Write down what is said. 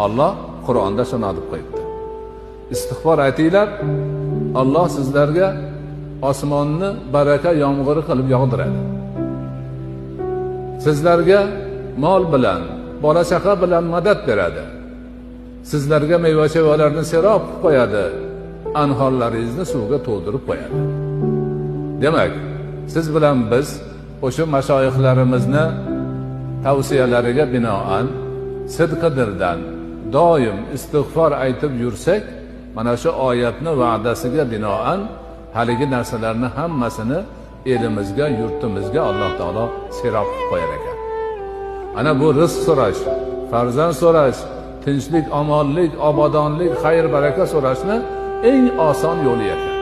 Allah Qur'onda shuni deb qo'yibdi. Istig'for aytinglar, Allah sizlarga osmonni baraka yomg'iri qilib yog'diradi. Sizlarga mol bilan, bola chaqa bilan madad beradi. Sizlarga meva-chevalarni serob qilib qo'yadi. Anhorlaringizni suvga to'ldirib qo'yadi. Demak, siz bilan biz o'sha mashoyixlarimizni tavsiyalariga binoan sidqidildan doim istig'for aytib yursak, mana shu oyatni va'dasiga binoan haligi narsalarni hammasini elimizga, yurtimizga Alloh taolo serob qilib qo'yar ekan. Ana bu rizq so'rash, farzand so'rash, tinchlik, omonlik, obodonlik, xayr baraka so'rashni eng oson yo'li ekan.